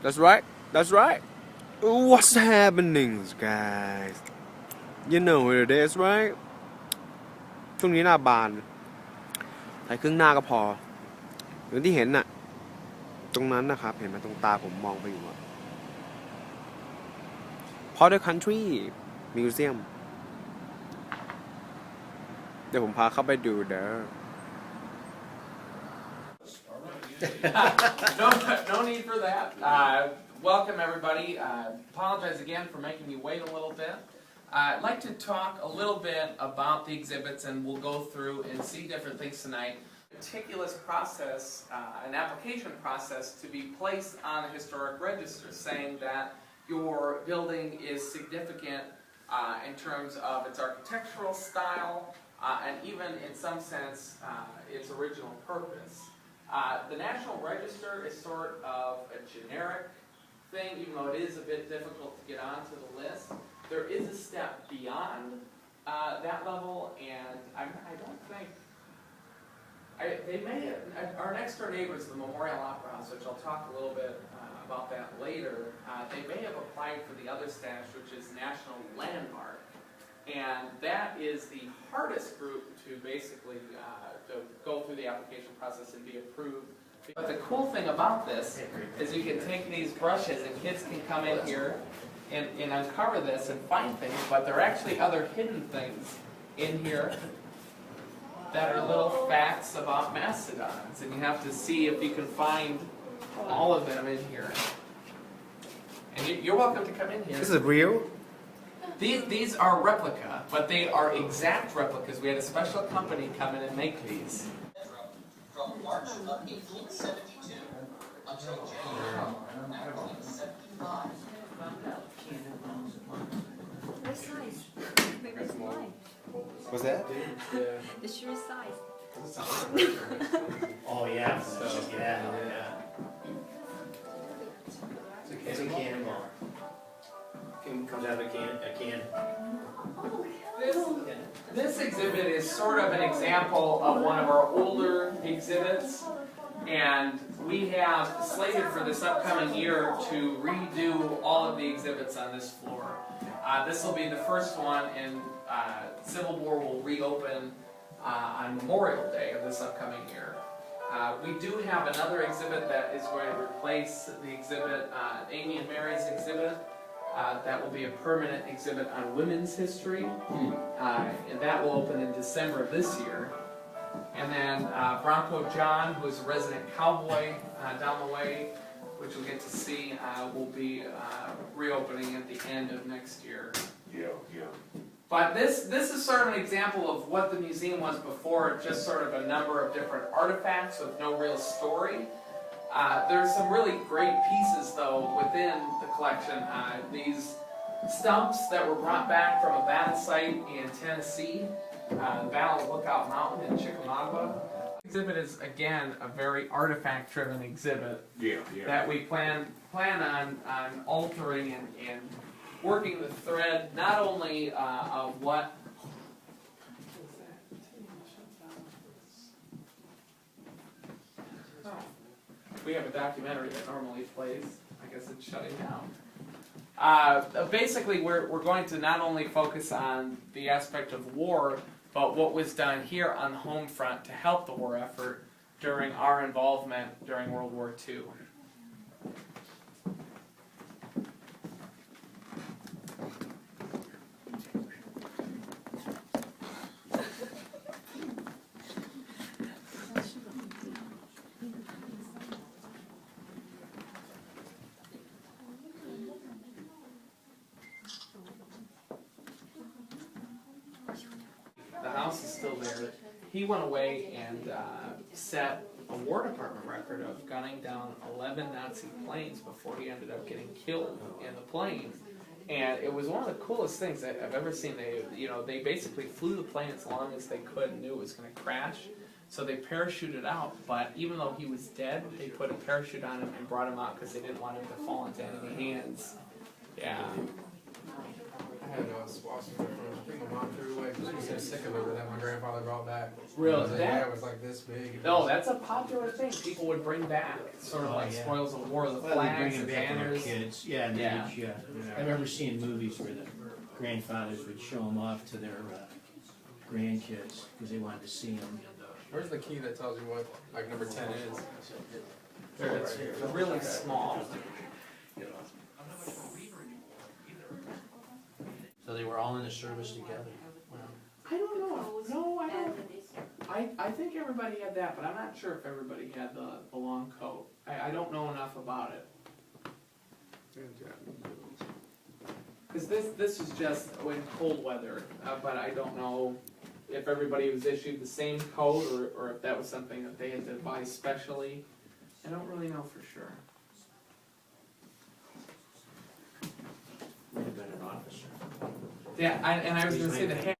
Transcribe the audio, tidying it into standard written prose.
That's right. That's right. What's happening, guys? You know what it is, right? ช่วงนี้หน้าบานใส่ครึ่งหน้าก็พออย่างที่เห็นน่ะตรงนั้นนะครับเห็นไหมตรงตาผมมองไปอยู่Powder Country Museum เดี๋ยวผมพาเข้าไปดูเด้อNo need for that. Welcome everybody. Apologize again for making you wait a little bit. I'd like to talk a little bit about the exhibits, and we'll go through and see different things tonight. Meticulous process, an application process to be placed on a historic register, saying that your building is significant in terms of its architectural style, and even in some sense its original purpose. The National Register is sort of a generic thing, even though it is a bit difficult to get onto the list. There is a step beyond that level, and I don't think they may have, our next door neighbor is the Memorial Opera House, which I'll talk a little bit about that later. They may have applied for the other status, which is National Landmark, and that is the hardest group to basically to go through the application process and be approved. But the cool thing about this is you can take these brushes and kids can come in here and uncover this and find things, but there are actually other hidden things in here that are little facts about mastodons, and you have to see if you can find all of them in here. And you're welcome to come in here. This is real? These are replica, but they are exact replicas. We had a special company come in and make these. From March of 1872 until January of 1975. What size? That's mine. What's that? The shoe size. Oh yeah, so yeah. It's a cannonball. Comes out of a can. This exhibit is sort of an example of one of our older exhibits, and we have slated for this upcoming year to redo all of the exhibits on this floor. This will be the first one, and Civil War will reopen on Memorial Day of this upcoming year. We do have another exhibit that is going to replace the exhibit, Amy and Mary's exhibit. That will be a permanent exhibit on women's history, and that will open in December of this year. And then Bronco John, who is a resident cowboy down the way, which we'll get to see, will be reopening at the end of next year. Yeah. But this is sort of an example of what the museum was before, just sort of a number of different artifacts with no real story. There's some really great pieces, though, within the collection. These stumps that were brought back from a battle site in Tennessee, the Battle of Lookout Mountain in Chickamauga. The exhibit is, again, a very artifact-driven exhibit that we plan on altering and working the thread, not only of what... We have a documentary that normally plays. I guess it's shutting down. Basically, we're going to not only focus on the aspect of war, but what was done here on the home front to help the war effort during our involvement during World War II. The house is still there. He went away and set a War Department record of gunning down 11 Nazi planes before he ended up getting killed in the plane. And it was one of the coolest things that I've ever seen. They basically flew the plane as long as they could and knew it was going to crash. So they parachuted out, but even though he was dead, they put a parachute on him and brought him out because they didn't want him to fall into enemy hands. Yeah. had swastika from, I think my mom threw away because she was so sick of it that my grandfather brought back. Really? Yeah, it was like this big. No, that's a popular thing. People would bring back, sort of Oh, like yeah. spoils of war, the Well, they flags, bring the them back when they're banners. kids. Yeah, and Yeah. they each, I remember seeing movies where the grandfathers would show them off to their grandkids because they wanted to see them. Where's the key that tells you what like number 10 is? It's really small. So they were all in the service together. Wow. I don't know. No, I And don't. I think everybody had that, but I'm not sure if everybody had the long coat. I don't know enough about it. Because this is just in cold weather, but I don't know if everybody was issued the same coat or if that was something that they had to buy specially. I don't really know for sure. Would have been an officer. Yeah, and I was going to say the